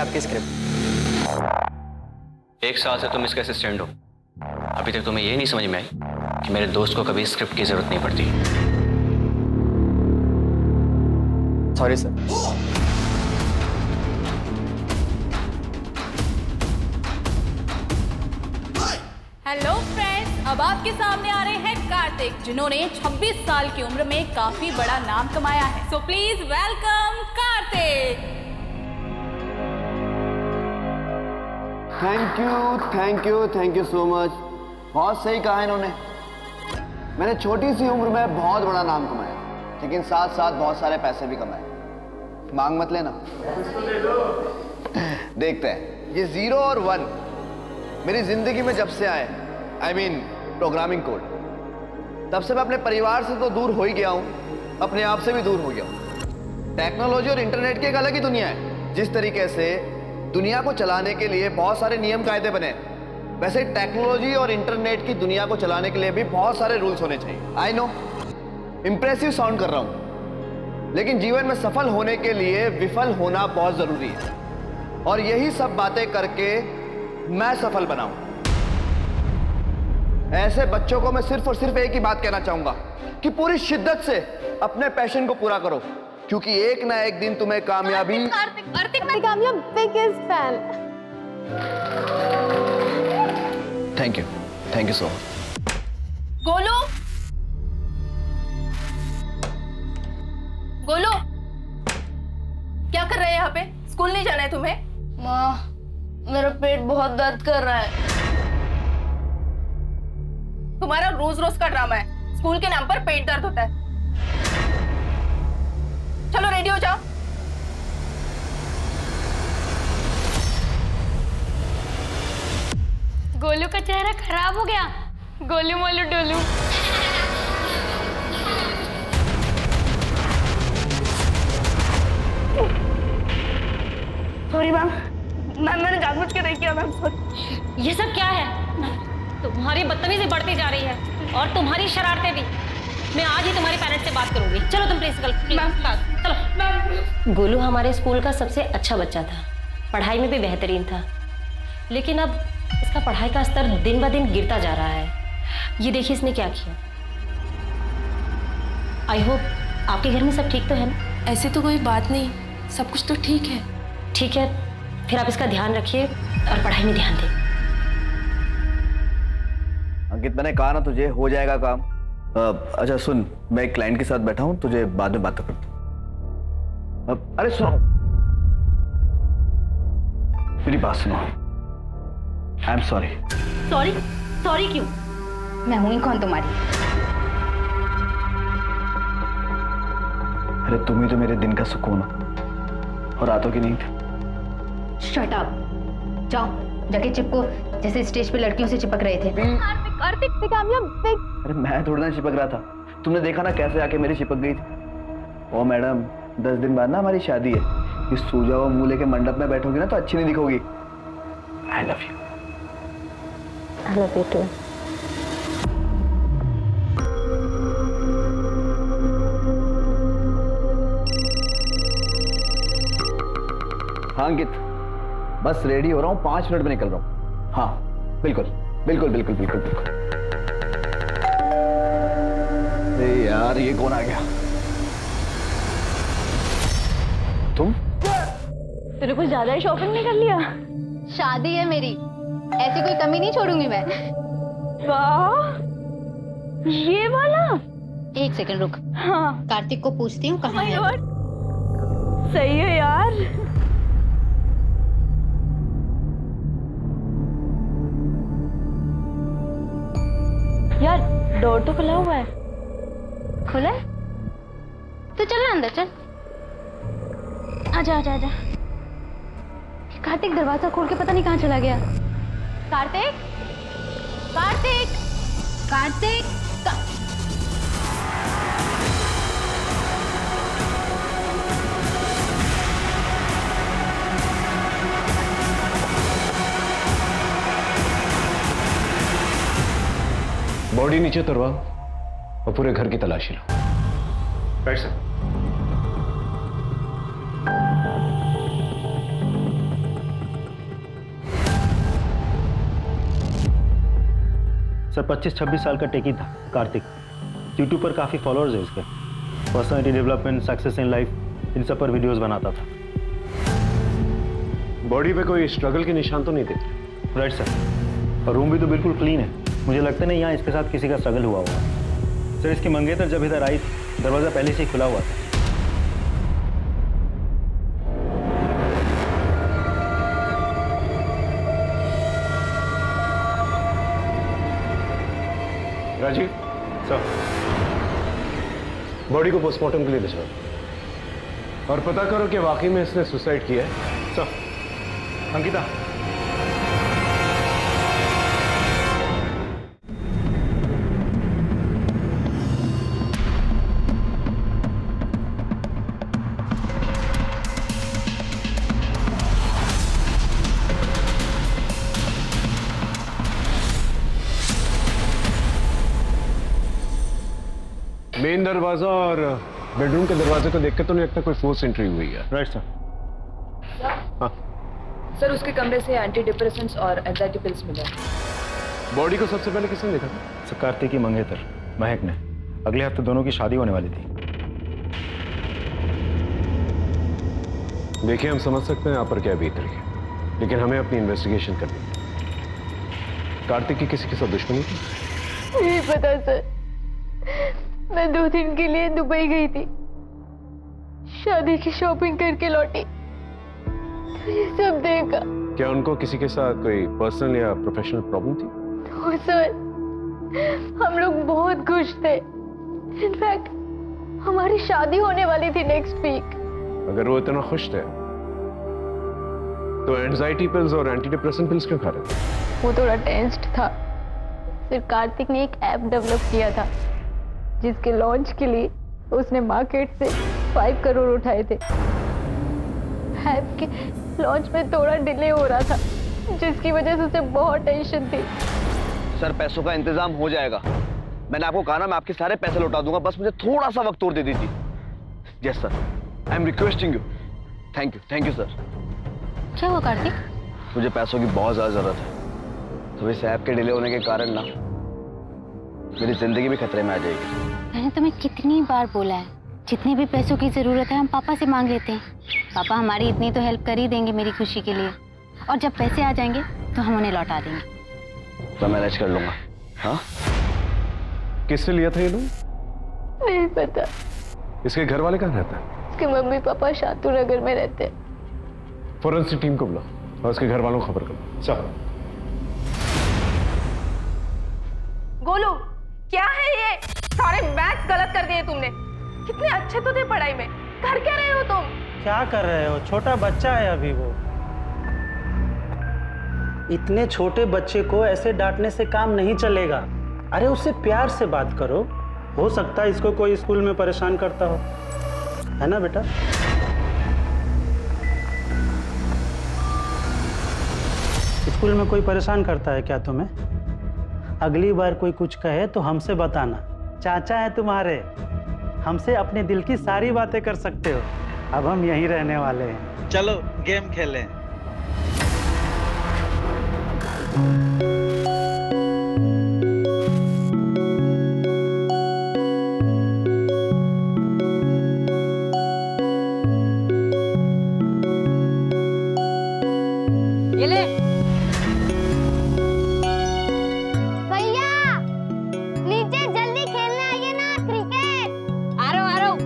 आपकी स्क्रिप्ट। 1 साल से तुम इसके असिस्टेंट हो, अभी तक तुम्हें ये नहीं समझ में आई कि मेरे दोस्त को कभी स्क्रिप्ट की जरूरत नहीं पड़ती। Sorry sir. हेलो फ्रेंड्स, अब आपके सामने आ रहे हैं कार्तिक, जिन्होंने 26 साल की उम्र में काफी बड़ा नाम कमाया है। So please welcome Kartik. Thank you so much. बहुत सही कहा इन्होंने। मैंने छोटी सी उम्र में बहुत बड़ा नाम कमाया, लेकिन साथ साथ बहुत सारे पैसे भी कमाए। मांग मत लेना। देखते हैं। ये 0 और 1 मेरी जिंदगी में जब से आए, I mean प्रोग्रामिंग कोड, तब से मैं अपने परिवार से तो दूर हो ही गया हूं, अपने आप से भी दूर हो गया हूं। टेक्नोलॉजी और इंटरनेट की एक अलग ही दुनिया है। जिस तरीके से दुनिया को चलाने के लिए बहुत सारे नियम कायदे बने, वैसे टेक्नोलॉजी और इंटरनेट की दुनिया को चलाने के लिए भी बहुत सारे रूल्स होने चाहिए। आई नो इंप्रेसिव साउंड कर रहा हूं, लेकिन जीवन में सफल होने के लिए विफल होना बहुत जरूरी है, और यही सब बातें करके मैं सफल बनाऊं। ऐसे बच्चों को मैं सिर्फ और सिर्फ एक ही बात कहना चाहूंगा कि पूरी शिद्दत से अपने पैशन को पूरा करो, क्योंकि एक ना एक दिन तुम्हें कामयाबी। Kartik I'm your biggest fan. Thank you so much. Golu, Golu, क्या कर रहे हैं यहाँ पे? स्कूल नहीं जाना है तुम्हें? माँ, मेरा पेट बहुत दर्द कर रहा है। तुम्हारा रोज रोज का ड्रामा है। स्कूल के नाम पर पेट दर्द होता है। चलो रेडी हो जाओ। गोलू का चेहरा खराब हो गया। गोलू मोलू डोलू। सॉरी मैम, मैंने जानबूझ के नहीं किया मैम। ये सब क्या है? तुम्हारी बदतमीजी बढ़ती जा रही है और तुम्हारी शरारतें भी। मैं आज ही तुम्हारे पेरेंट्स से बात करूंगी। चलो तुम प्रिंसिपल चलो। गोलू हमारे स्कूल का सबसे अच्छा बच्चा था, पढ़ाई में भी बेहतरीन था, लेकिन अब इसका पढ़ाई का स्तर दिन ब दिन गिरता जा रहा है। ये देखिए इसने क्या किया। आई होप आपके घर में सब ठीक तो है ना? ऐसे तो कोई बात नहीं, सब कुछ तो ठीक है। ठीक है, फिर आप इसका ध्यान रखिए और पढ़ाई में ध्यान दें। अंकित, मैंने कहा ना तुझे हो जाएगा काम। अच्छा सुन, मैं एक क्लाइंट के साथ बैठा हूं, तुझे बाद में बात करता हूं। अरे सुनो, मेरी बात सुनो। I am sorry. Sorry? Sorry क्यों? मैं हुई कौन तुम्हारी? अरे तुम ही तो मेरे दिन का सुकून हो और रातों की नींद। Shut up. जाओ जाके चिपको, जैसे स्टेज पे लड़कियों से चिपक रहे थे। कार्तिक अरे मैं थोड़ा ना चिपक रहा था, तुमने देखा ना कैसे आके मेरी चिपक गई थी। ओ मैडम, 10 दिन बाद ना हमारी शादी है। इस सूजा हुआ मुंह लेके मंडप में बैठोगी ना तो अच्छी नहीं दिखोगी। I love you. I love you too. हाँ अंकित, बस रेडी हो रहा हूँ, 5 मिनट में निकल रहा हूँ। हाँ बिल्कुल बिल्कुल बिल्कुल बिल्कुल बिल्कुल। अरे यार, ये कौन आ गया? तुम? तेरे कुछ ज्यादा ही शॉपिंग नहीं कर लिया? शादी है मेरी, ऐसी कोई कमी नहीं छोड़ूंगी मैं। वाह, ये वाला। 1 सेकंड रुक। हाँ, कार्तिक को पूछती हूँ कहाँ है। सही है यार। यार डोर तो खुला हुआ है। खुला है? तो चल ना अंदर, चल। आजा आजा आजा। कार्तिक दरवाजा खोल के पता नहीं कहाँ चला गया। कार्तिक, कार्तिक, कार्तिक। बॉडी नीचे उतरवा और पूरे घर की तलाशी लो। बैठ सर। सर 25-26 साल का टेकी था कार्तिक। यूट्यूब पर काफ़ी फॉलोअर्स है उसके। Personality development, success in life, इन सब पर वीडियोस बनाता था। बॉडी पे कोई स्ट्रगल के निशान तो नहीं दिखते? Right sir. और रूम भी तो बिल्कुल क्लीन है। मुझे लगता नहीं यहाँ इसके साथ किसी का स्ट्रगल हुआ होगा। सर इसकी मंगेतर जब इधर आई दरवाज़ा पहले से ही खुला हुआ था। राजीव सर बॉडी को पोस्टमार्टम के लिए भिजवाओ और पता करो कि वाकई में इसने सुसाइड किया है। सर अंकिता मेन दरवाजा और बेडरूम के दरवाजे को देखकर तो नहीं लगता कोई फोर्स एंट्री हुई है। Right sir. हाँ, सर उसके कमरे से एंटी डिप्रेसेंट्स और एंजाइटी पिल्स मिले। बॉडी को सबसे पहले किसने देखा? सर कार्तिक की मंगेतर महक ने। अगले हफ्ते दोनों की शादी होने वाली थी। देखिए हम समझ सकते हैं यहाँ पर क्या बीत रही है, लेकिन हमें अपनी इन्वेस्टिगेशन करनी है। कार्तिक की किसी के साथ दुश्मनी थी? नहीं पता सर। मैं 2 दिन के लिए दुबई गई थी, शादी की शॉपिंग करके लौटी तो ये सब देखा। क्या उनको किसी के साथ कोई पर्सनल या प्रोफेशनल प्रॉब्लम थी? तो सर हम लोग बहुत खुश थे। इनफैक्ट हमारी शादी होने वाली थी नेक्स्ट वीक। अगर वो इतना खुश थे तो एंजाइटी पिल्स और एंटी डिप्रेसेंट पिल्स क्यों खा रहे थे? वो थोड़ा टेंस्ड था। फिर कार्तिक ने एक ऐप डेवलप किया था जिसके लॉन्च के लिए उसने मार्केट से 5 करोड़ उठाए थे। ऐप के लॉन्च में थोड़ा डिले हो रहा था जिसकी वजह से उसे बहुत टेंशन थी। सर पैसों का इंतजाम हो जाएगा। मैंने आपको कहा ना मैं आपके सारे पैसे लौटा दूंगा, बस मुझे थोड़ा सा वक्त और दे दीजिए। Yes sir, I am requesting you. Thank you sir. क्या हुआ कार्तिक? मुझे पैसों की बहुत ज्यादा जरूरत है, तो इस ऐप के डिले होने के कारण ना मेरी जिंदगी भी खतरे में आ जाएगी। मैंने तुम्हें कितनी बार बोला है, जितने भी पैसों की जरूरत है हम पापा से मांग लेते हैं। पापा हमारी इतनी तो हेल्प कर ही देंगे मेरी खुशी के लिए, और जब पैसे आ जाएंगे तो हम उन्हें लौटा देंगे। मैं मैनेज कर लूंगा। हाँ, किससे लिया था ये लोन? नहीं पता। इसके घर वाले कहाँ रहते हैं? उसके मम्मी पापा शातू नगर में रहते हैं। फॉरेंसिक टीम को बुलाओ और उसके घर वालों को खबर करो। चलो। गोलू क्या है ये? सारे मैथ्स गलत कर दिए तुमने। कितने अच्छे तो थे पढ़ाई में, कर क्या रहे हो तुम? क्या कर रहे हो? छोटा बच्चा है अभी वो। इतने छोटे बच्चे को ऐसे डांटने से काम नहीं चलेगा। अरे उससे प्यार से बात करो। हो सकता है इसको कोई स्कूल में परेशान करता हो, है ना बेटा? स्कूल में कोई परेशान करता है क्या तुम्हें? अगली बार कोई कुछ कहे तो हमसे बताना। चाचा है तुम्हारे, हमसे अपने दिल की सारी बातें कर सकते हो। अब हम यहीं रहने वाले हैं। चलो गेम खेलें। ये ले। भैया नीचे जल्दी खेलने आइए ना, क्रिकेट। आ रहा हूँ।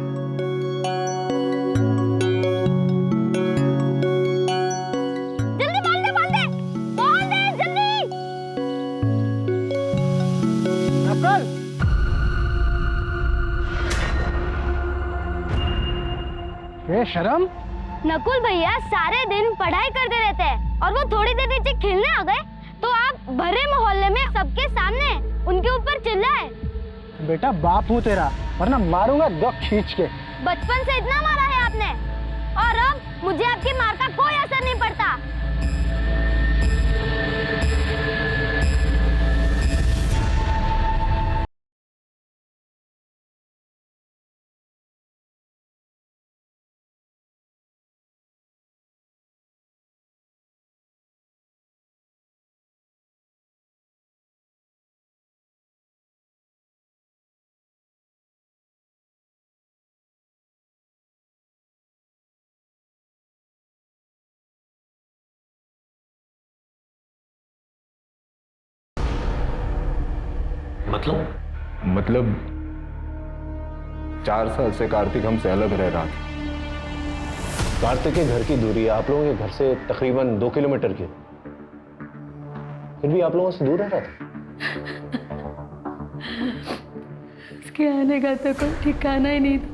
जल्दी बॉल दे जल्दी। ये शर्म। नकुल भैया सारे दिन पढ़ाई करते रहते हैं और वो थोड़ी देर नीचे खेलने आ गए तो आप भरे मोहल्ले में सबके सामने उनके ऊपर चिल्लाए। बेटा बाप हूँ तेरा, वरना मारूंगा दो खींच के। बचपन से इतना मारा है आपने और अब मुझे आपकी मार का कोई असर नहीं पड़ता। मतलब 4 साल से कार्तिक हमसे अलग रह रहा था। कार्तिक के घर की दूरी आप लोगों के घर से तकरीबन 2 किलोमीटर की, फिर भी आप लोगों से दूर रह रहा था। उसके आने का तो कोई ठिकाना ही नहीं था।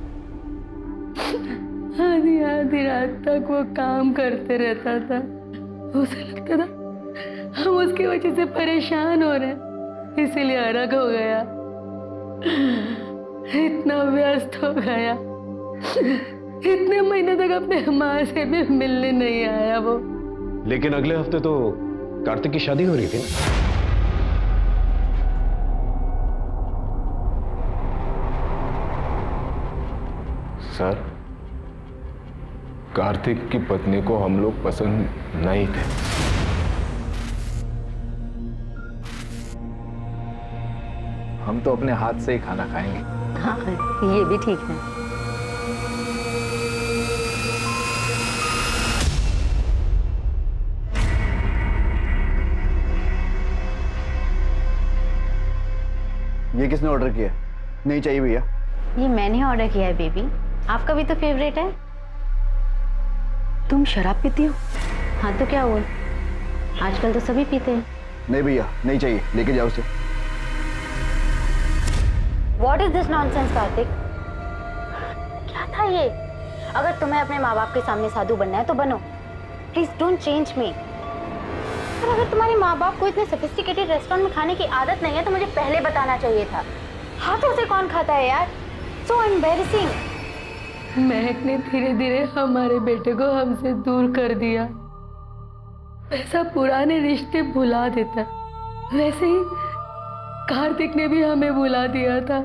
आधी आधी रात तक वो काम करते रहता था। उसे लगता था हम उसकी वजह से परेशान हो रहे हैं, इसीलिए अलग हो गया। इतना व्यस्त हो गया, इतने महीने तक अपने माँ से भी मिलने नहीं आया वो। लेकिन अगले हफ्ते तो कार्तिक की शादी हो रही थी ना? सर, कार्तिक की पत्नी को हम लोग पसंद नहीं थे। हम तो अपने हाथ से ही खाना खाएंगे। हाँ, ये भी ठीक है। ये किसने ऑर्डर किया? नहीं चाहिए भैया। ये मैंने ऑर्डर किया है बेबी, आपका भी तो फेवरेट है। तुम शराब पीती हो? हाँ तो क्या हुआ, आजकल तो सभी पीते हैं। नहीं भैया, नहीं चाहिए, लेके जाओ उसे। What is this nonsense, Kartik? क्या था ये? अगर तुम्हें अपने माँ बाप के सामने साधु बनना है तो बनो, प्लीज डोंट चेंज मी। और अगर तुम्हारे माँ बाप को इतने सोफिस्टिकेटेड रेस्टोरेंट में खाने की आदत नहीं है तो मुझे पहले बताना चाहिए था। हाथों से कौन खाता है यार? So embarrassing. महक ने धीरे धीरे हमारे बेटे को हमसे दूर कर दिया। वैसा पुराने रिश्ते भुला देता, वैसे ही कार्तिक ने भी हमें भुला दिया था।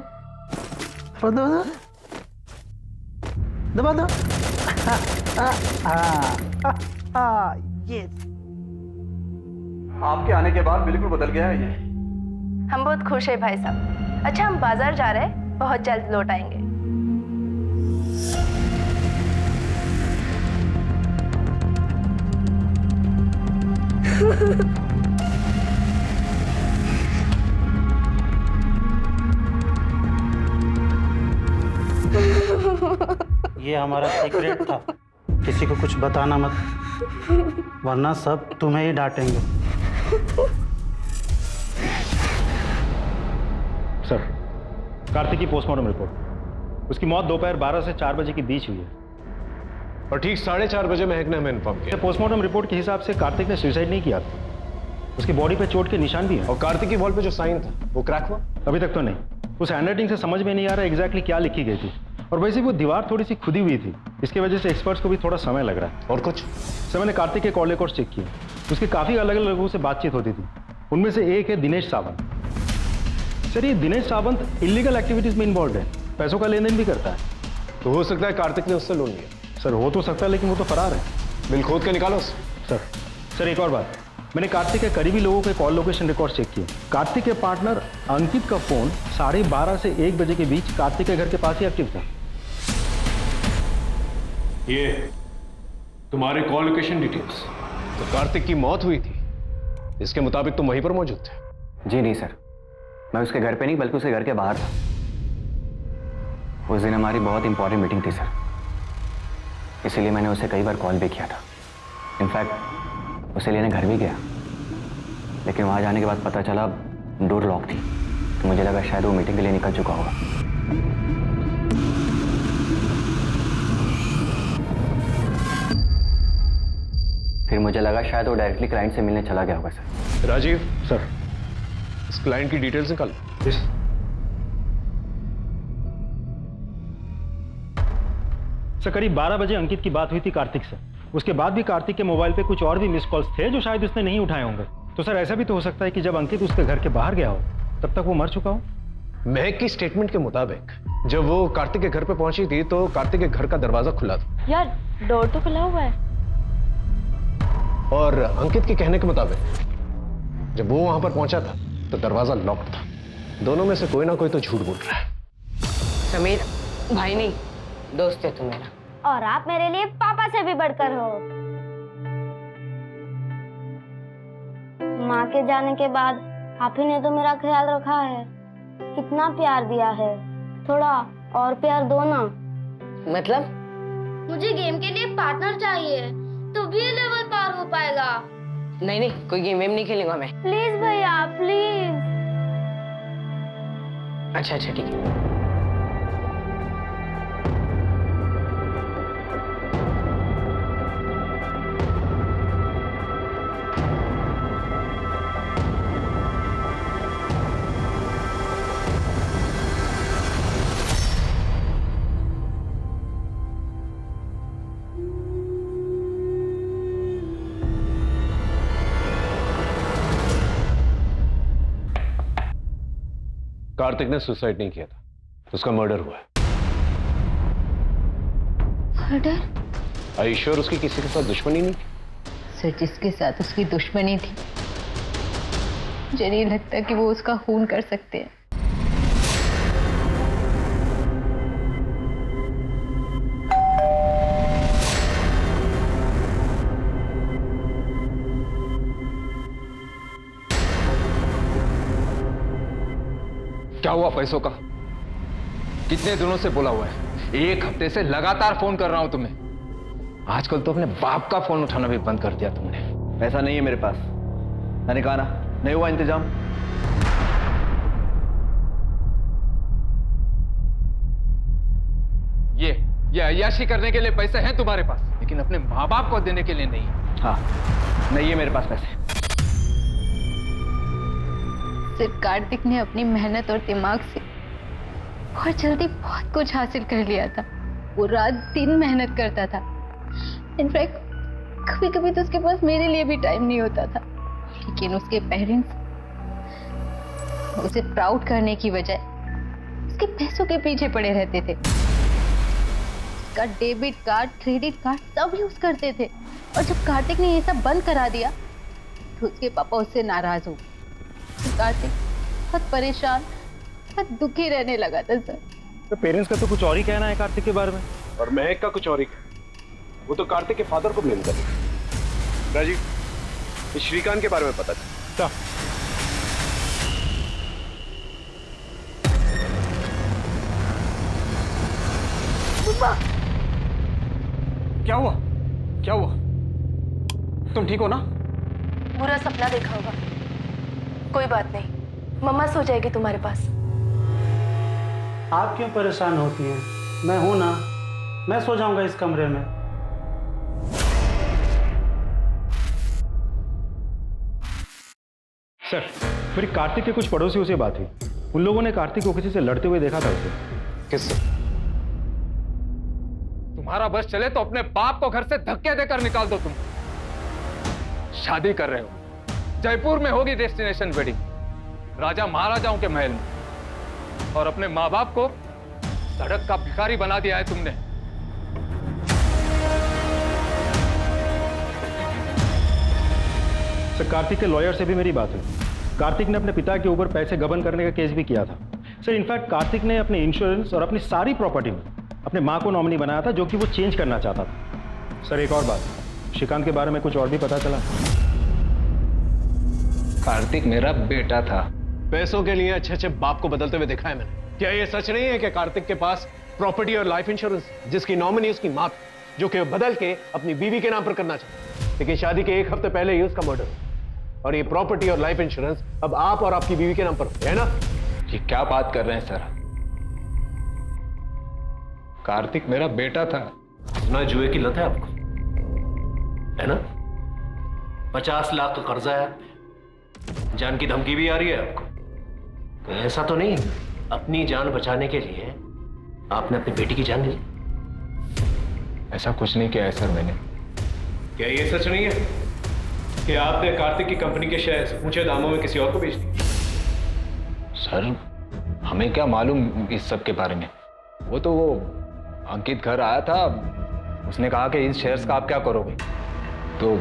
दबा दो। आपके आने के बाद बिल्कुल बदल गया है ये। हम बहुत खुश हैं भाई साहब। अच्छा, हम बाजार जा रहे हैं, बहुत जल्द लौट आएंगे। ये हमारा सीक्रेट था, किसी को कुछ बताना मत, वरना सब तुम्हें ही डांटेंगे। सर, कार्तिक की पोस्टमार्टम रिपोर्ट, उसकी मौत दोपहर 12 से 4 बजे के बीच हुई है। और ठीक 4:30 बजे महक ने हमें इन्फॉर्म किया। पोस्टमार्टम रिपोर्ट के हिसाब से कार्तिक ने सुसाइड नहीं किया था। उसकी बॉडी पे चोट के निशान भी हैं। और कार्तिक की वॉल पे जो साइन था वो क्रैक हुआ? अभी तक तो नहीं। उस हैंडराइटिंग से समझ में नहीं आ रहा एग्जैक्टली क्या लिखी गई थी, और वैसे वो दीवार थोड़ी सी खुदी हुई थी, इसकी वजह से एक्सपर्ट्स को भी थोड़ा समय लग रहा है। और कुछ? सर, मैंने कार्तिक के कॉल रिकॉर्ड्स चेक किए, उसके काफी अलग अलग लोगों से बातचीत होती थी। उनमें से एक है दिनेश सावंत। सर, ये दिनेश सावंत इलीगल एक्टिविटीज में इन्वॉल्व है, पैसों का लेन देन भी करता है। तो हो सकता है कार्तिक ने उससे लोन लिया। सर, हो तो सकता है, लेकिन वो तो फरार है। बिल खोद के निकालो उसे। सर एक और बात, मैंने कार्तिक के करीबी लोगों के कॉल लोकेशन रिकॉर्ड चेक किए। कार्तिक के पार्टनर अंकित का फोन 12:30 से 1 बजे के बीच कार्तिक के घर के पास ही एक्टिव था। ये तुम्हारे कॉल लोकेशन डिटेल्स? तो कार्तिक की मौत हुई थी, इसके मुताबिक तुम वहीं पर मौजूद थे? जी नहीं सर, मैं उसके घर पे नहीं बल्कि उसके घर के बाहर था। उस दिन हमारी बहुत इंपॉर्टेंट मीटिंग थी सर, इसीलिए मैंने उसे कई बार कॉल भी किया था। इनफैक्ट उसे लेने घर भी गया, लेकिन वहां जाने के बाद पता चला डोर लॉक थी, तो मुझे लगा शायद वो मीटिंग के लिए निकल चुका होगा। फिर मुझे लगा शायद वो डायरेक्टली क्लाइंट से मिलने चला गया होगा सर। राजीव सर, इस क्लाइंट की डिटेल्स निकाल। सर, करीब 12 बजे अंकित की बात हुई थी कार्तिक से। उसके बाद भी कार्तिक के मोबाइल पे कुछ और भी मिस कॉल्स थे जो शायद उसने नहीं उठाए होंगे। तो सर, ऐसा भी तो हो सकता है कि जब अंकित उसके घर के बाहर गया हो तब तक वो मर चुका हो। महक की स्टेटमेंट के मुताबिक जब वो कार्तिक के घर पे पहुंची थी तो कार्तिक के घर का दरवाजा खुला था। यार, डोर तो खुला हुआ है। और अंकित के कहने के मुताबिक जब वो वहां पर पहुंचा था तो दरवाजा लॉक्ड था। दोनों में से कोई ना कोई तो झूठ बोल रहा है। समीर भाई नहीं, दोस्त है तू मेरा। और आप मेरे लिए पापा से भी बढ़कर हो। माँ के जाने के बाद आप ही ने तो मेरा ख्याल रखा है। कितना प्यार दिया है, थोड़ा और प्यार दो ना। मतलब? मुझे गेम के लिए पार्टनर चाहिए, तो भी ये लेवल पार हो पाएगा। नहीं नहीं, कोई गेम वेम नहीं खेलूंगा मैं। प्लीज भैया प्लीज। अच्छा अच्छा ठीक है। कार्तिक ने सुसाइड नहीं किया था, उसका मर्डर हुआ है। मर्डर? आई श्योर उसकी किसी के साथ दुश्मनी नहीं थी? सर, जिसके साथ उसकी दुश्मनी थी, मुझे नहीं लगता कि वो उसका खून कर सकते हैं। क्या हुआ पैसों का? कितने दिनों से बोला हुआ है, 1 हफ्ते से लगातार फोन कर रहा हूं तुम्हें। आजकल तो अपने बाप का फोन उठाना भी बंद कर दिया तुमने। पैसा नहीं है मेरे पास, मैंने कहा ना, नहीं हुआ इंतजाम। ये अय्याशी करने के लिए पैसे हैं तुम्हारे पास, लेकिन अपने माँ बाप को देने के लिए नहीं। हाँ, नहीं है मेरे पास पैसे। सिर्फ कार्तिक ने अपनी मेहनत और दिमाग से बहुत जल्दी बहुत कुछ हासिल कर लिया था। वो रात दिन मेहनत करता था। इनफैक्ट कभी कभी तो उसके पास मेरे लिए भी टाइम नहीं होता था, लेकिन उसके पेरेंट्स उसे प्राउड करने की बजाय उसके पैसों के पीछे पड़े रहते थे। उसका डेबिट कार्ड, क्रेडिट कार्ड सब यूज करते थे, और जब कार्तिक ने ये सब बंद करा दिया तो उसके पापा उससे नाराज हो गए। कार्तिक बहुत परेशान, बहुत दुखी रहने लगा था सर। तो पेरेंट्स का तो कुछ और ही कहना है कार्तिक के बारे में, और महक का कुछ और ही। वो तो कार्तिक के फादर को ब्लेम कर रहे हैं। राजीव, इस श्रीकांत के बारे में पता चला? क्या हुआ? क्या हुआ? तुम ठीक हो ना? बुरा सपना देखा होगा। कोई बात नहीं, मम्मा सो जाएगी तुम्हारे पास। आप क्यों परेशान होती हैं? मैं हूं ना, मैं सो जाऊंगा इस कमरे में। सर, मेरी कार्तिक के कुछ पड़ोसियों से बात हुई। उन लोगों ने कार्तिक को किसी से लड़ते हुए देखा था उसे। किससे? तुम्हारा बस चले तो अपने बाप को घर से धक्के देकर निकाल दो। तुम शादी कर रहे हो, जयपुर में होगी डेस्टिनेशन वेडिंग, राजा महाराजाओं के महल में, और अपने माँ बाप को सड़क का भिखारी बना दिया है तुमने। सर, कार्तिक के लॉयर से भी मेरी बात हुई। कार्तिक ने अपने पिता के ऊपर पैसे गबन करने का केस भी किया था। सर, इनफैक्ट कार्तिक ने अपने इंश्योरेंस और अपनी सारी प्रॉपर्टी में अपने माँ को नॉमिनी बनाया था, जो कि वो चेंज करना चाहता था। सर, एक और बात, श्रीकांत के बारे में कुछ और भी पता चला? कार्तिक मेरा बेटा था। पैसों के लिए अच्छे अच्छे बाप को बदलते हुए देखा है मैंने। क्या ये सच नहीं है कि कार्तिक के पास प्रॉपर्टी और लाइफ इंश्योरेंस, जिसकी नॉमिनी उसकी मां, जो कि बदल के अपनी बीवी के नाम पर करना चाहता, लेकिन शादी के 1 हफ्ते पहले ही उसका मर्डर, और ये प्रॉपर्टी और लाइफ इंश्योरेंस अब आप और आपकी बीवी के नाम पर है ना? ये क्या बात कर रहे हैं सर? कार्तिक मेरा बेटा था। ना जुए की लत है आपको, है ना? 50 लाख का कर्जा है, जान की धमकी भी आ रही है आपको। तो ऐसा तो नहीं अपनी जान बचाने के लिए आपने अपनी बेटी की जान ली? ऐसा कुछ नहीं किया है सर मैंने। क्या ये सच नहीं है कि आपने कार्तिक की कंपनी के शेयर ऊंचे दामों में किसी और को बेच दिए? सर, हमें क्या मालूम इस सब के बारे में। वो अंकित घर आया था, उसने कहा कि इस शेयर्स का आप क्या करोगे, तो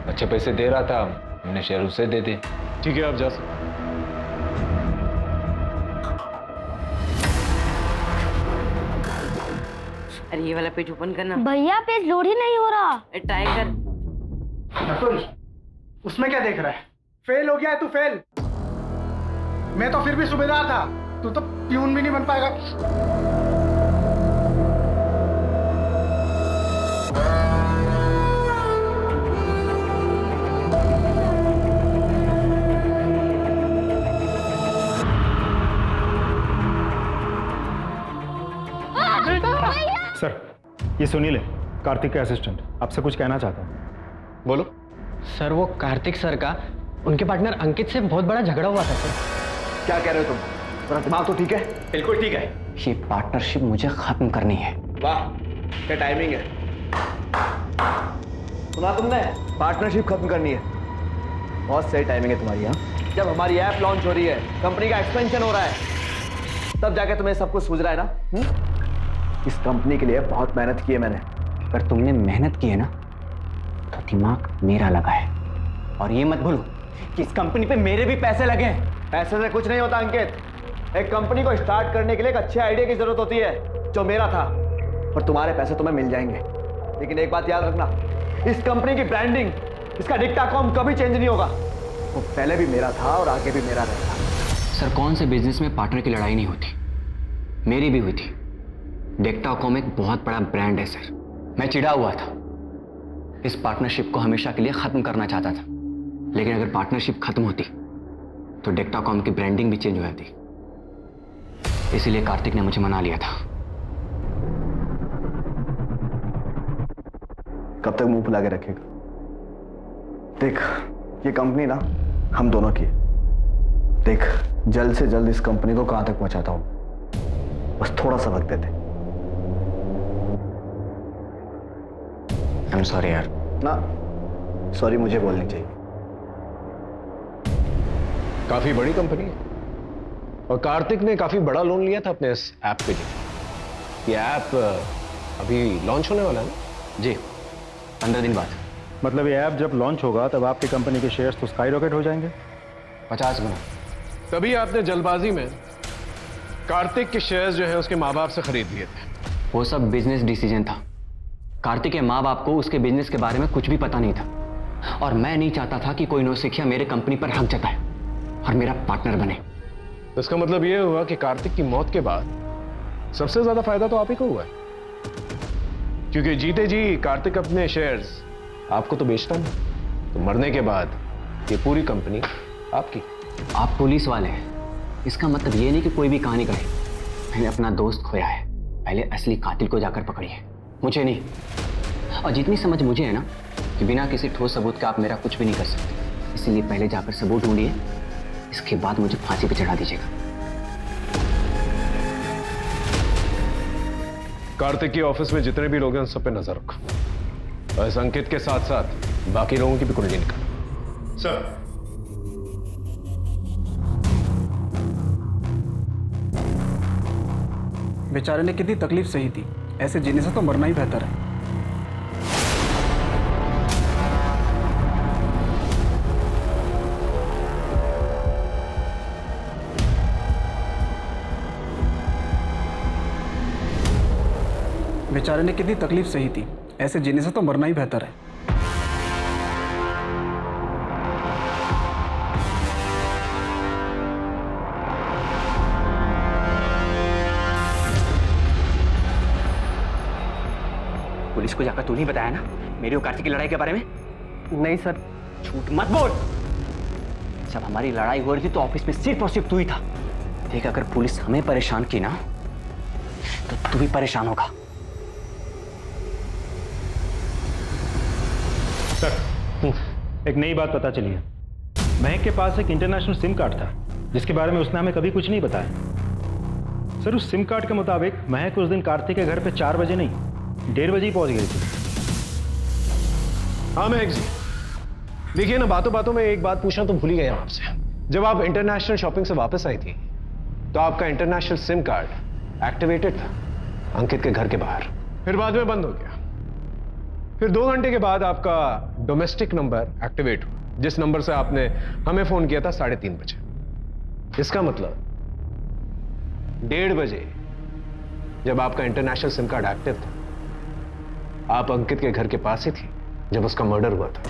अच्छे पैसे दे रहा था, हमने शेयर उसे दे दिए। ठीक है, आप जा सकते। अरे ये वाला पेज ओपन करना। भैया पेज लोड ही नहीं हो रहा। ट्राई कर। नकुल, उसमें क्या देख रहा है? फेल हो गया है तू, फेल। मैं तो फिर भी सूबेदार था, तू तो प्यून भी नहीं बन पाएगा। सर, ये सुनील है, कार्तिक के असिस्टेंट, आपसे कुछ कहना चाहता हूँ। बोलो। सर, वो कार्तिक सर का उनके पार्टनर अंकित से बहुत बड़ा झगड़ा हुआ था सर। क्या कह रहे हो तुम? तुम्हारा दिमाग तो ठीक है? बिल्कुल ठीक है। ये पार्टनरशिप मुझे खत्म करनी है। वाह, क्या टाइमिंग है। सुना तुमने? पार्टनरशिप खत्म करनी है। बहुत सही टाइमिंग है तुम्हारी। यहाँ जब हमारी ऐप लॉन्च हो रही है, कंपनी का एक्सपेंशन हो रहा है, तब जाके तुम्हें सब कुछ सूझ रहा है ना? इस कंपनी के लिए बहुत मेहनत की है मैंने। अगर तुमने मेहनत की है ना, तो दिमाग मेरा लगा है। और ये मत भूलो कि इस कंपनी पे मेरे भी पैसे लगे हैं। पैसे से कुछ नहीं होता अंकित। एक कंपनी को स्टार्ट करने के लिए एक अच्छे आइडिया की जरूरत होती है, जो मेरा था। और तुम्हारे पैसे तुम्हें मिल जाएंगे, लेकिन एक बात याद रखना, इस कंपनी की ब्रांडिंग, इसका डिक्टाकॉम कभी चेंज नहीं होगा। वो पहले भी मेरा था और आगे भी मेरा रहेगा। सर, कौन से बिजनेस में पार्टनर की लड़ाई नहीं होती? मेरी भी हुई थी। डिक्टाकॉम एक बहुत बड़ा ब्रांड है सर। मैं चिढ़ा हुआ था, इस पार्टनरशिप को हमेशा के लिए खत्म करना चाहता था। लेकिन अगर पार्टनरशिप खत्म होती तो डिक्टाकॉम की ब्रांडिंग भी चेंज हो जाती। इसीलिए कार्तिक ने मुझे मना लिया था। कब तक मुंह फुला के रखेगा? देख, ये कंपनी ना हम दोनों की है। देख, जल्द से जल्द इस कंपनी को कहां तक पहुंचाता हूं, बस थोड़ा सा वक्त दे दे। आई एम सॉरी यार। ना, सॉरी मुझे बोलनी चाहिए। काफी बड़ी कंपनी है और कार्तिक ने काफी बड़ा लोन लिया था अपने इस ऐप के लिए। ये ऐप अभी लॉन्च होने वाला है ना? जी, 15 दिन बाद। मतलब ये ऐप जब लॉन्च होगा तब आपकी कंपनी के शेयर्स तो स्काई रॉकेट हो जाएंगे 50 गुना। तभी आपने जल्दबाजी में कार्तिक के शेयर्स जो है उसके माँ बाप से खरीद लिए थे। वो सब बिजनेस डिसीजन था। कार्तिक के माँ बाप को उसके बिजनेस के बारे में कुछ भी पता नहीं था, और मैं नहीं चाहता था कि कोई नौसिखिया मेरे कंपनी पर हक जताए और मेरा पार्टनर बने। तो इसका मतलब यह हुआ कि कार्तिक की मौत के बाद सबसे ज्यादा फायदा तो आप ही को हुआ है, क्योंकि जीते जी कार्तिक अपने शेयर्स आपको तो बेचता नहीं, तो मरने के बाद ये पूरी कंपनी आपकी। आप पुलिस वाले हैं, इसका मतलब ये नहीं कि कोई भी कहानी कहे। मैंने अपना दोस्त खोया है, पहले असली कातिल को जाकर पकड़िए, मुझे नहीं। और जितनी समझ मुझे है ना कि बिना किसी ठोस सबूत के आप मेरा कुछ भी नहीं कर सकते, इसीलिए पहले जाकर सबूत ढूंढिए, इसके बाद मुझे फांसी पे चढ़ा दीजिएगा। कार्तिक के ऑफिस में जितने भी लोग हैं उन सब पे नजर रखो, और इस अंकित के साथ साथ बाकी लोगों की भी कुंडली निकालो। सर, बेचारे ने कितनी तकलीफ सही थी, ऐसे जीने से तो मरना ही बेहतर है। बेचारे ने कितनी तकलीफ सही थी, ऐसे जीने से तो मरना ही बेहतर है। पुलिस को जाकर तू नहीं बताया ना मेरी और कार्तिक की लड़ाई के बारे में? नहीं सर। झूठ मत बोल। जब हमारी लड़ाई हो रही थी तो ऑफिस में सिर्फ और सिर्फ तू ही था। देख, अगर पुलिस हमें परेशान की ना तो तू भी परेशान होगा। सर, एक नई बात पता चली है। महक के पास एक इंटरनेशनल सिम कार्ड था जिसके बारे में उसने हमें कभी कुछ नहीं बताया। सर, उस सिम कार्ड के मुताबिक महक उस दिन कार्तिक के घर पे 4 बजे नहीं 1:30 बजे ही पहुंच गई थी। हाँ महक जी, देखिए ना, बातों बातों में एक बात पूछना तो भूल ही गया आपसे। जब आप इंटरनेशनल शॉपिंग से वापस आई थी तो आपका इंटरनेशनल सिम कार्ड एक्टिवेटेड था अंकित के घर के बाहर, फिर बाद में बंद हो गया। फिर 2 घंटे के बाद आपका डोमेस्टिक नंबर एक्टिवेट हुआ, जिस नंबर से आपने हमें फोन किया था 3:30 बजे। इसका मतलब 1:30 बजे जब आपका इंटरनेशनल सिम कार्ड एक्टिव था, आप अंकित के घर के पास ही थी जब उसका मर्डर हुआ था।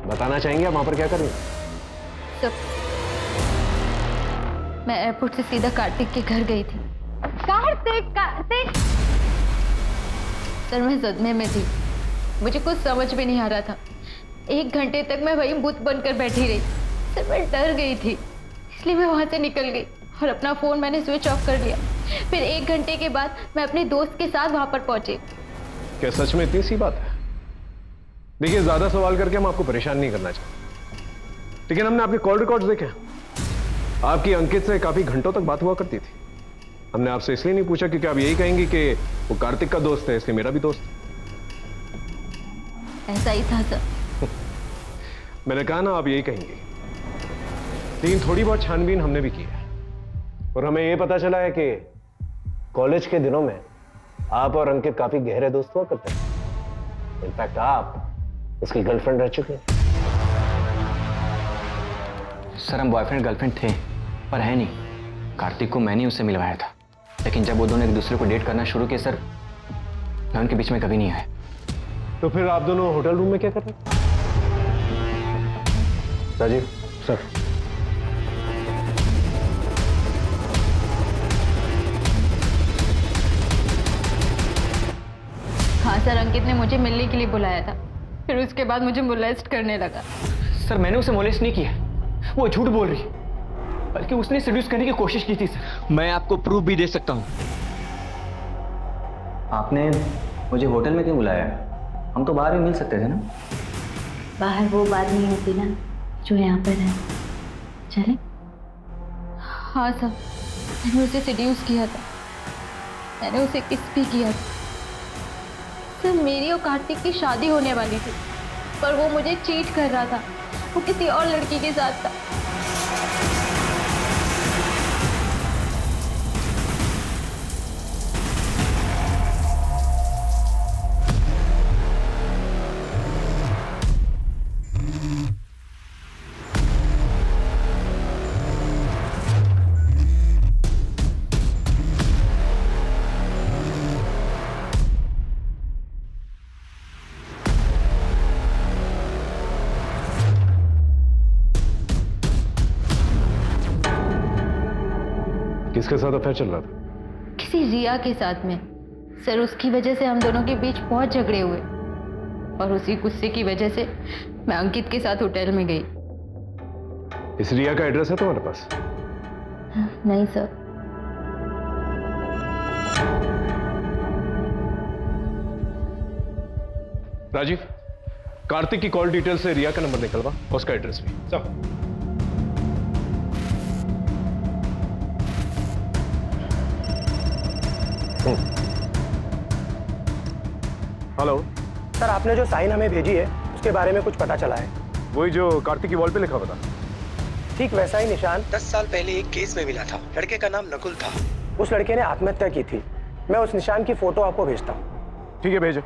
बताना चाहेंगे आप वहां पर क्या कर रही हैं? मैं एयरपोर्ट से सीधा कार्तिक के घर गई थी। कार्तिक सर, मैं सदमे में थी। मुझे कुछ समझ में नहीं आ रहा था। 1 घंटे तक मैं वहीं बुत बनकर बैठी रही। सर, मैं डर गई थी, इसलिए मैं वहां से निकल गई और अपना फोन मैंने स्विच ऑफ कर लिया। फिर 1 घंटे के बाद मैं अपने दोस्त के साथ वहां पर पहुंची। क्या सच में इतनी सी बात है? देखिए, ज्यादा सवाल करके हम आपको परेशान नहीं करना चाहते, लेकिन हमने आपके कॉल रिकॉर्ड्स देखे। आपकी अंकित से काफी घंटों तक बात हुआ करती थी। हमने आपसे इसलिए नहीं पूछा क्योंकि आप यही कहेंगी कि वो कार्तिक का दोस्त है, इसलिए मेरा भी दोस्त है। ऐसा ही था सर। मैंने कहा ना, आप यही कहेंगी। लेकिन थोड़ी बहुत छानबीन हमने भी की है और हमें यह पता चला है कि कॉलेज के दिनों में आप और अंकित काफी गहरे दोस्त हुआ करते हैं। इनफैक्ट आप उसकी गर्लफ्रेंड रह चुके हैं। सर, हम बॉयफ्रेंड गर्लफ्रेंड थे, पर है नहीं। कार्तिक को मैंने उससे मिलवाया था, लेकिन जब वो दोनों एक दूसरे को डेट करना शुरू किए सर, मैं उनके बीच में कभी नहीं आया। तो फिर आप दोनों होटल रूम में क्या कर रहे थे? राजीव सर, हाँ सर, अंकित ने मुझे मिलने के लिए बुलाया था। फिर उसके बाद मुझे मोलेस्ट करने लगा। सर, मैंने उसे मोलेस्ट नहीं किया, वो झूठ बोल रही है, बल्कि उसने सेड्यूस करने की कोशिश की थी सर। मैं आपको प्रूफ भी दे सकता हूँ। आपने मुझे होटल में क्यों बुलाया? हम तो बाहर भी मिल सकते थे ना। बाहर वो बात नहीं होती ना जो यहाँ पर है। चले? हाँ सर, मैंने उसे सेड्यूस किया था। मैंने उसे किस भी किया था। सर, मेरी और कार्तिक की शादी होने वाली थी, पर वो मुझे चीट कर रहा था। वो किसी और लड़की के साथ था। किसके साथ अफेयर चल रहा था? किसी रिया के साथ में। सर, उसकी वजह से हम दोनों के बीच बहुत झगड़े हुए और उसी गुस्से की वजह से मैं अंकित के साथ होटल में गई। इस रिया का एड्रेस है तुम्हारे पास? नहीं सर। राजीव, कार्तिक की कॉल डिटेल से रिया का नंबर निकलवा, उसका एड्रेस भी। सब हेलो सर, आपने जो साइन हमें भेजी है उसके बारे में कुछ पता चला है? वही जो कार्तिक की वॉल पे लिखा हुआ था। ठीक वैसा ही निशान 10 साल पहले एक केस में मिला था। लड़के का नाम नकुल था। उस लड़के ने आत्महत्या की थी। मैं उस निशान की फोटो आपको भेजता हूँ। ठीक है, भेजो।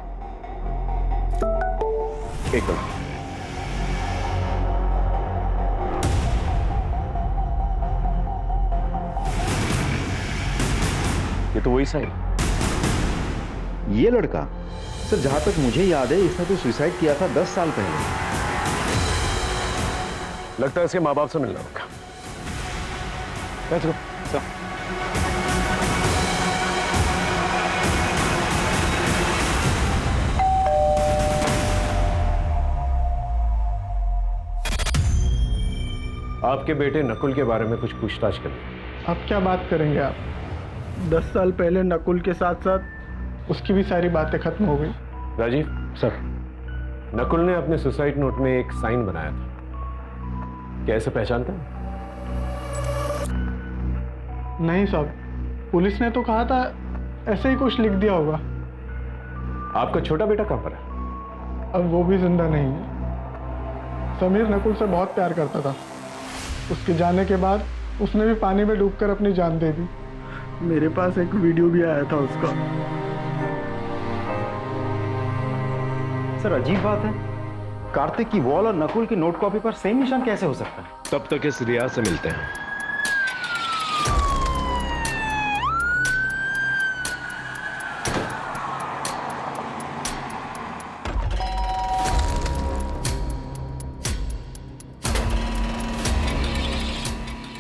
एक मिनट। ये तो वही साइन। ये लड़का सर, जहां तक मुझे याद है, इसने तो सुसाइड किया था 10 साल पहले। लगता है इसके माँ बाप से मिलना होगा। Let's go. आपके बेटे नकुल के बारे में कुछ पूछताछ करें। अब क्या बात करेंगे आप? 10 साल पहले नकुल के साथ साथ उसकी भी सारी बातें खत्म हो गई। राजीव सर, नकुल ने अपने सुसाइड नोट में एक साइन बनाया था, क्या इसे पहचानते हैं? नहीं साहब, पुलिस ने तो कहा था ऐसे ही कुछ लिख दिया होगा। आपका छोटा बेटा कहां पर है? अब वो भी जिंदा नहीं है। समीर नकुल से बहुत प्यार करता था। उसके जाने के बाद उसने भी पानी में डूबकर अपनी जान दे दी। मेरे पास एक वीडियो भी आया था उसका। सर, अजीब बात है, कार्तिक की वॉल और नकुल की नोट कॉपी पर सेम निशान कैसे हो सकता है? तब तक इस रिया से मिलते हैं।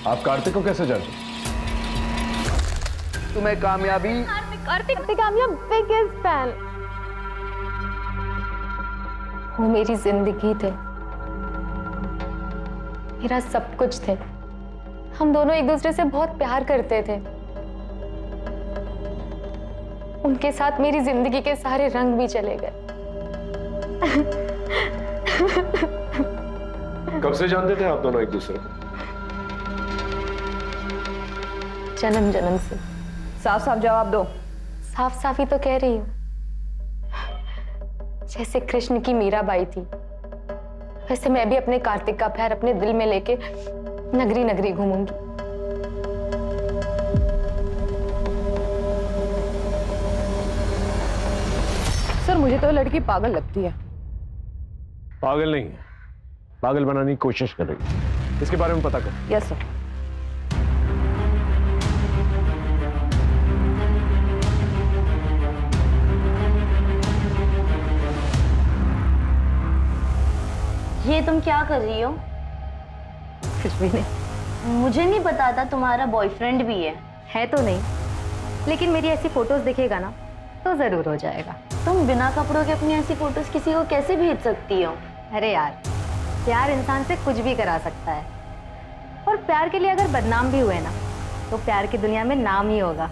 आप कार्तिक को कैसे जानते हैं? तुम्हें कामयाबी। कार्तिक कामयाब बिगेस्ट फैन। वो मेरी जिंदगी थे, मेरा सब कुछ थे। हम दोनों एक दूसरे से बहुत प्यार करते थे। उनके साथ मेरी जिंदगी के सारे रंग भी चले गए। कब से जानते थे आप दोनों एक दूसरे को? जन्म जन्म से। साफ साफ जवाब दो। साफ साफ ही तो कह रही हूँ। जैसे कृष्ण की मीराबाई थी, वैसे मैं भी अपने कार्तिक का प्यार अपने दिल में लेके नगरी नगरी घूमूंगी। सर मुझे तो लड़की पागल लगती है। पागल नहीं है, पागल बनाने की कोशिश कर रही है। इसके बारे में पता कर। Yes sir. ये तुम क्या कर रही हो? कुछ भी नहीं। मुझे नहीं पता था तुम्हारा बॉयफ्रेंड भी है तो नहीं, लेकिन मेरी ऐसी फोटोज दिखेगा ना तो जरूर हो जाएगा। तुम बिना कपड़ों के अपनी ऐसी फोटोज किसी को कैसे भेज सकती हो? अरे यार, प्यार इंसान से कुछ भी करा सकता है, और प्यार के लिए अगर बदनाम भी हुए ना तो प्यार की दुनिया में नाम ही होगा।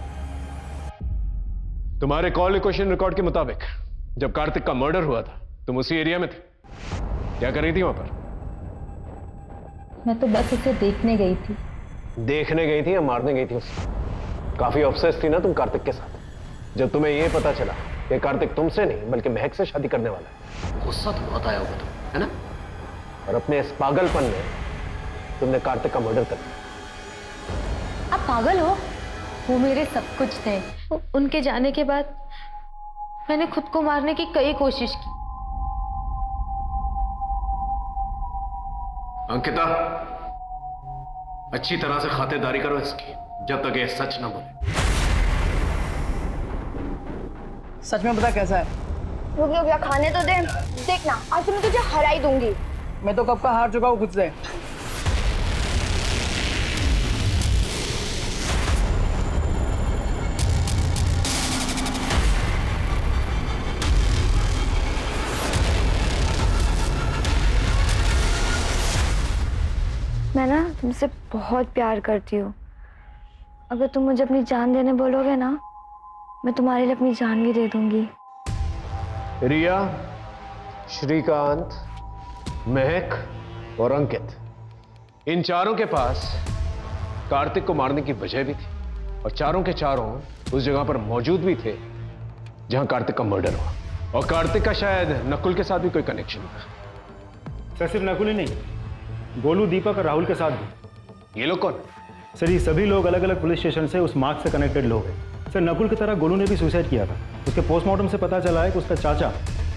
तुम्हारे कॉल लोकेशन रिकॉर्ड के मुताबिक जब कार्तिक का मर्डर हुआ था तुम उसी एरिया में थे। क्या कर रही थी वहां पर? मैं तो बस उसे देखने गई थी। देखने गई थी या मारने गई थी उसे? काफी ऑब्सेस थी ना तुम कार्तिक के साथ। जब तुम्हें यह पता चला कि कार्तिक तुमसे नहीं बल्कि महक से शादी करने वाला है, गुस्सा तो बहुत आया होगा तुम, है ना? और अपने इस पागलपन में तुमने कार्तिक का मर्डर कर दिया। आप पागल हो? वो मेरे सब कुछ थे। उनके जाने के बाद मैंने खुद को मारने की कई कोशिश की। अंकिता, अच्छी तरह से खातिरदारी करो इसकी जब तक ये सच ना बोले। सच में पता कैसा है? रुक रुक, खाने तो दे। देखना आज मैं तुझे हरा ही दूंगी। मैं तो कब का हार चुका हूँ खुद से। मैं ना तुमसे बहुत प्यार करती हूँ। अगर तुम मुझे अपनी जान देने बोलोगे ना, मैं तुम्हारे लिए अपनी जान भी दे दूंगी। रिया, श्रीकांत, महक और अंकित, इन चारों के पास कार्तिक को मारने की वजह भी थी, और चारों के चारों उस जगह पर मौजूद भी थे जहां कार्तिक का मर्डर हुआ। और कार्तिक का शायद नकुल के साथ भी कोई कनेक्शन था। सर सिर्फ नकुल ही नहीं, गोलू, दीपक और राहुल के साथ भी। ये लोग कौन? सर ये सभी लोग अलग अलग पुलिस स्टेशन से उस मार्ग से कनेक्टेड लोग हैं। सर नकुल की तरह गोलू ने भी सुसाइड किया था। उसके पोस्टमार्टम से पता चला है कि उसका चाचा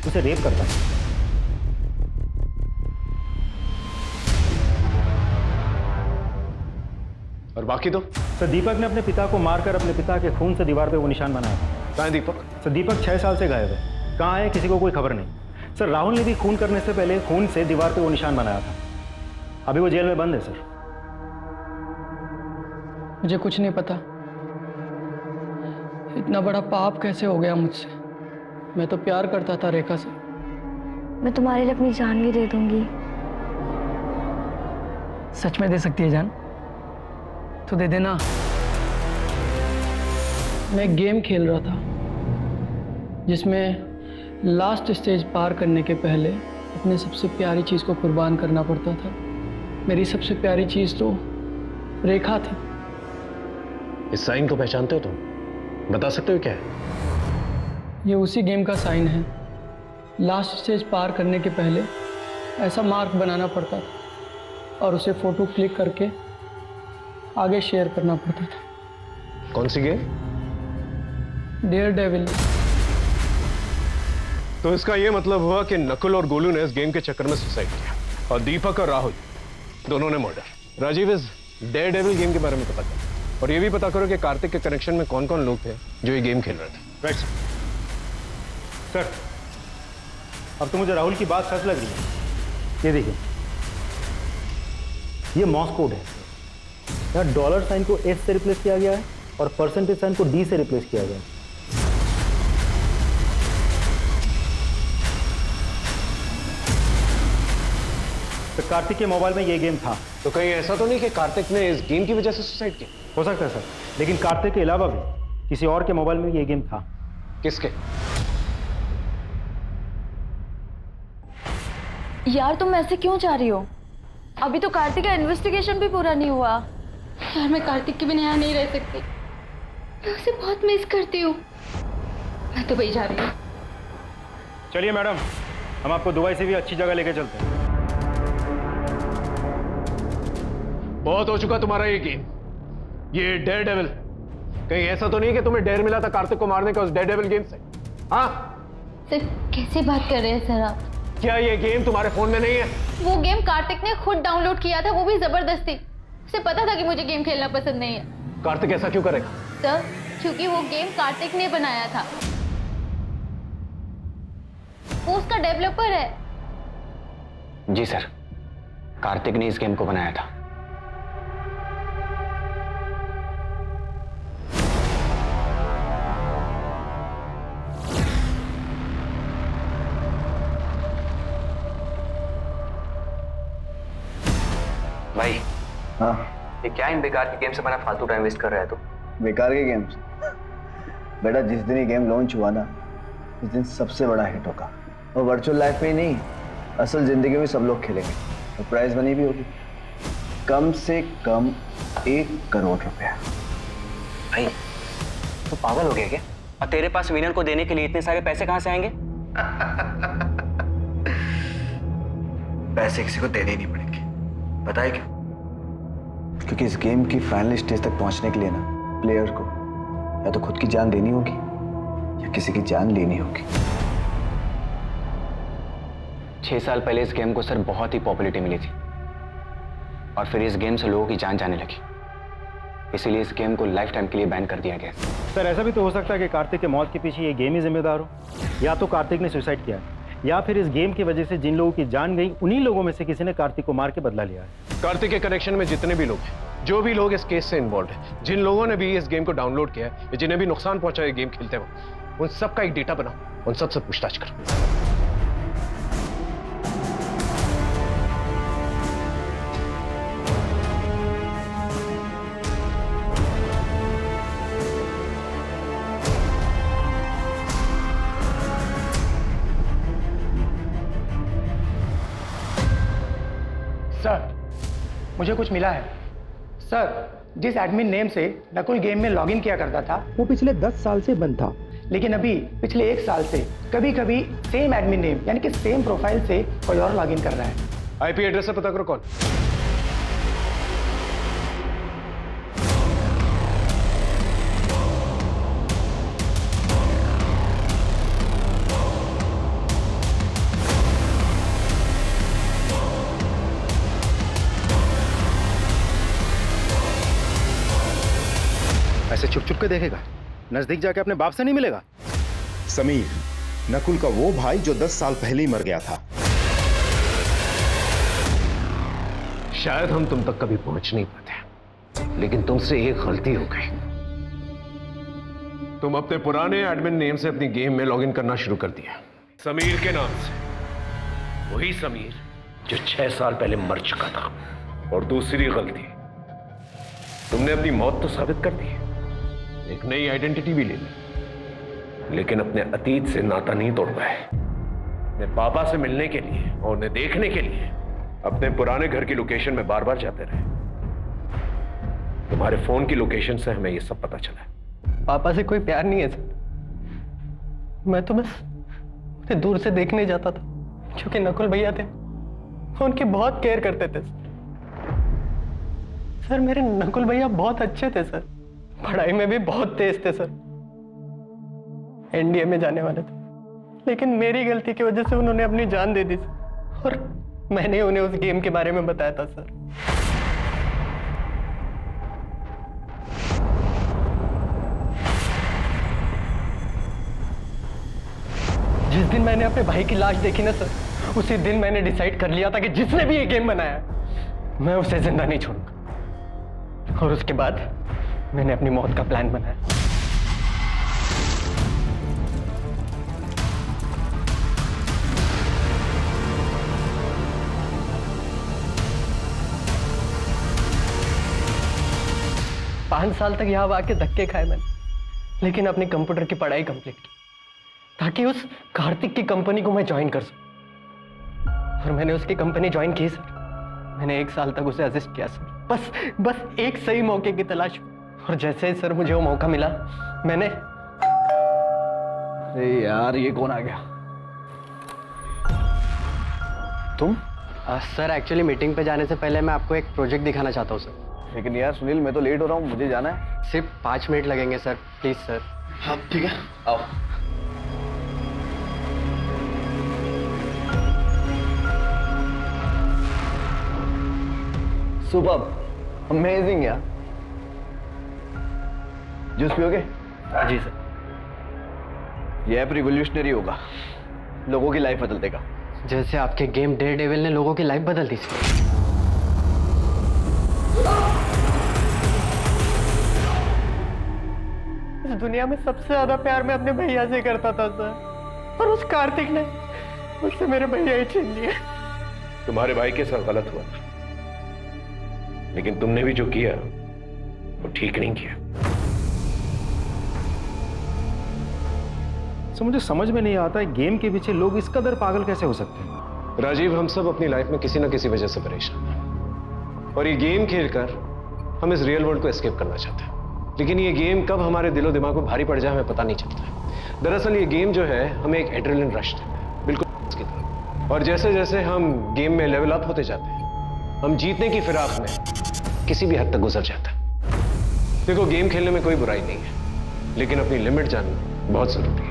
उसे रेप करता है। और बाकी तो? सर दीपक ने अपने पिता को मारकर अपने पिता के खून से दीवार पे वो निशान बनाया था। कहाँ है दीपक? सर दीपक 6 साल से गायब है। कहाँ है किसी को कोई खबर नहीं। सर राहुल ने भी खून करने से पहले खून से दीवार पे वो निशान बनाया था। अभी वो जेल में बंद है। सर मुझे कुछ नहीं पता, इतना बड़ा पाप कैसे हो गया मुझसे। मैं तो प्यार करता था रेखा से। मैं तुम्हारे लिए अपनी जान भी दे दूंगी। सच में दे सकती है जान? तो दे देना। मैं एक गेम खेल रहा था जिसमें लास्ट स्टेज पार करने के पहले अपने सबसे प्यारी चीज़ को कुर्बान करना पड़ता था। मेरी सबसे प्यारी चीज़ तो रेखा थी। इस साइन को पहचानते हो तुम? बता सकते हो क्या है? ये उसी गेम का साइन है। लास्ट स्टेज पार करने के पहले ऐसा मार्क बनाना पड़ता था और उसे फोटो क्लिक करके आगे शेयर करना पड़ता था। कौन सी गेम? Dare devil. तो इसका यह मतलब हुआ कि नकुल और गोलू ने इस गेम के चक्कर में सुसाइड किया, और दीपक और राहुल दोनों ने मर्डर। राजीव, इस डेयर डेविल गेम के बारे में पता करो, और ये भी पता करो कि कार्तिक के कनेक्शन में कौन कौन लोग थे जो ये गेम खेल रहे थे। Right sir. अब तो मुझे राहुल की बात सच लग रही है। ये देखिए, ये मॉर्स कोड है। यहाँ डॉलर साइन को एस से रिप्लेस किया गया है और परसेंटेज साइन को डी से रिप्लेस किया गया। तो कार्तिक के मोबाइल में ये गेम था। तो कहीं ऐसा तो नहीं कि कार्तिक ने इस गेम की वजह से सुसाइड किया? हो सकता है सर, लेकिन कार्तिक के अलावा भी किसी और के मोबाइल में ये गेम था। किसके? यार तुम ऐसे क्यों जा रही हो? अभी तो कार्तिक का इन्वेस्टिगेशन भी पूरा नहीं हुआ। यार मैं कार्तिक के बिना यहाँ नहीं रह सकती, मैं उसे बहुत मिस करती हूँ। मैं तो वही जा रही हूँ। चलिए मैडम, हम आपको दुबई से भी अच्छी जगह लेके चलते हैं। बहुत हो चुका तुम्हारा ये गेम, ये डेयर डेविल। कहीं ऐसा तो नहीं कि तुम्हें डेयर मिला था कार्तिक को मारने का उस डेयर डेविल गेम से? हाँ सर कैसे बात कर रहे हैं सर आप? क्या ये गेम तुम्हारे फोन में नहीं है? वो गेम कार्तिक ने खुद डाउनलोड किया था, वो भी जबरदस्ती। उसे पता था कि मुझे गेम खेलना पसंद नहीं है। कार्तिक ऐसा क्यों करेगा? सर क्योंकि वो गेम कार्तिक ने बनाया था, वो उसका डेवलपर है। जी सर, कार्तिक ने इस गेम को बनाया था। भाई हाँ, ये क्या इन बेकार के गेम से बना फालतू टाइम वेस्ट कर रहा है तू? बेकार के गेम्स? बेटा जिस दिन ये गेम लॉन्च हुआ ना, उस दिन सबसे बड़ा हिट होगा। और वर्चुअल लाइफ में ही नहीं, असल जिंदगी में सब लोग खेलेंगे और प्राइज मनी भी होगी, कम से कम 1 करोड़ रुपया। भाई तू पागल हो गया क्या? और तेरे पास विनर को देने के लिए इतने सारे पैसे कहां से आएंगे? पैसे किसी को देने ही नहीं पड़ेंगे, पता है क्यों? क्योंकि इस गेम की फाइनल स्टेज तक पहुंचने के लिए ना, प्लेयर को या तो खुद की जान देनी होगी या किसी की जान लेनी होगी। 6 साल पहले इस गेम को सर बहुत ही पॉपुलैरिटी मिली थी और फिर इस गेम से लोगों की जान जाने लगी, इसीलिए इस गेम को लाइफ टाइम के लिए बैन कर दिया गया। सर ऐसा भी तो हो सकता है कि कार्तिक के मौत के पीछे ये गेम ही जिम्मेदार हो, या तो कार्तिक ने सुसाइड किया है, या फिर इस गेम की वजह से जिन लोगों की जान गई उन्हीं लोगों में से किसी ने कार्तिक को मार के बदला लिया है। कार्तिक के कनेक्शन में जितने भी लोग हैं, जो भी लोग इस केस से इन्वॉल्व हैं, जिन लोगों ने भी इस गेम को डाउनलोड किया है या जिन्हें भी नुकसान पहुंचा है गेम खेलते वक्त, उन सब का एक डेटा बनाओ, उन सब से पूछताछ करो। सर मुझे कुछ मिला है। सर जिस एडमिन नेम से नकुल गेम में लॉगिन किया करता था वो पिछले 10 साल से बंद था, लेकिन अभी पिछले 1 साल से कभी कभी सेम एडमिन नेम यानी कि सेम प्रोफाइल से कोई और लॉगिन कर रहा है। आईपी एड्रेस से पता करो कौन। ऐसे छुप छुप के देखेगा, नजदीक जाके अपने बाप से नहीं मिलेगा। समीर, नकुल का वो भाई जो 10 साल पहले ही मर गया था। शायद हम तुम तक कभी पहुंच नहीं पाते, लेकिन तुमसे एक गलती हो गई। तुम अपने पुराने एडमिन नेम से अपनी गेम में लॉगिन करना शुरू कर दिया, समीर के नाम से। वही समीर जो 6 साल पहले मर चुका था। और दूसरी गलती, तुमने अपनी मौत तो साबित कर दी, एक नई आइडेंटिटी भी ले ली, लेकिन अपने अतीत से नाता नहीं तोड़ पाए। अपने पापा से मिलने के लिए और उन्हें देखने के लिए अपने पुराने घर की लोकेशन में बार बार जाते रहे। तुम्हारे फोन की लोकेशन से हमें यह सब पता चला। पापा से कोई प्यार नहीं है सर, मैं तो बस उन्हें दूर से देखने जाता था, क्योंकि नकुल भैया थे, उनकी बहुत केयर करते थे सर। मेरे नकुल भैया बहुत अच्छे थे सर, पढ़ाई में भी बहुत तेज थे सर, एनडीए में जाने वाले थे, लेकिन मेरी गलती की वजह से उन्होंने अपनी जान दे दी सर। और मैंने उन्हें उस गेम के बारे में बताया था सर। जिस दिन मैंने अपने भाई की लाश देखी ना सर, उसी दिन मैंने डिसाइड कर लिया था कि जिसने भी ये गेम बनाया मैं उसे जिंदा नहीं छोड़ूंगा। और उसके बाद मैंने अपनी मौत का प्लान बनाया। पांच साल तक यहाँ आके धक्के खाए मैंने, लेकिन अपनी कंप्यूटर की पढ़ाई कंप्लीट की ताकि उस कार्तिक की कंपनी को मैं ज्वाइन कर सकूं। और मैंने उसकी कंपनी ज्वाइन की सर। मैंने 1 साल तक उसे असिस्ट किया सर, बस एक सही मौके की तलाश में। और जैसे ही सर मुझे वो मौका मिला, मैंने अरे यार, ये कौन आ गया? तुम? सर एक्चुअली मीटिंग पे जाने से पहले मैं आपको एक प्रोजेक्ट दिखाना चाहता हूँ सर। लेकिन यार सुनील, मैं तो लेट हो रहा हूँ, मुझे जाना है। सिर्फ 5 मिनट लगेंगे सर, प्लीज सर। हाँ ठीक है, आओ। सुपर, अमेजिंग यार। जूस पियोगे? जी सर। ये ऐप रिवोल्यूशनरी होगा, लोगों की लाइफ बदल देगा। जैसे आपके गेम डेयरडेविल ने लोगों की लाइफ बदल दी सर। इस दुनिया में सबसे ज्यादा प्यार मैं अपने भैया से करता था सर, और उस कार्तिक ने मुझसे मेरे भैया ही छीन लिए। तुम्हारे भाई के साथ गलत हुआ था, लेकिन तुमने भी जो किया वो ठीक नहीं किया। सो मुझे समझ में नहीं आता है गेम के पीछे लोग इस कदर पागल कैसे हो सकते हैं। राजीव, हम सब अपनी लाइफ में किसी ना किसी वजह से परेशान हैं, और ये गेम खेलकर हम इस रियल वर्ल्ड को एस्केप करना चाहते हैं। लेकिन ये गेम कब हमारे दिलो दिमाग को भारी पड़ जाए हमें पता नहीं चलता है। दरअसल ये गेम जो है हमें एक एड्रेनलिन रश देता है, बिल्कुल इसकी तरह। और जैसे जैसे हम गेम में लेवल अप होते जाते हैं, हम जीतने की फिराक में किसी भी हद तक गुजर जाता है। देखो, गेम खेलने में कोई बुराई नहीं है, लेकिन अपनी लिमिट जानना बहुत जरूरी है।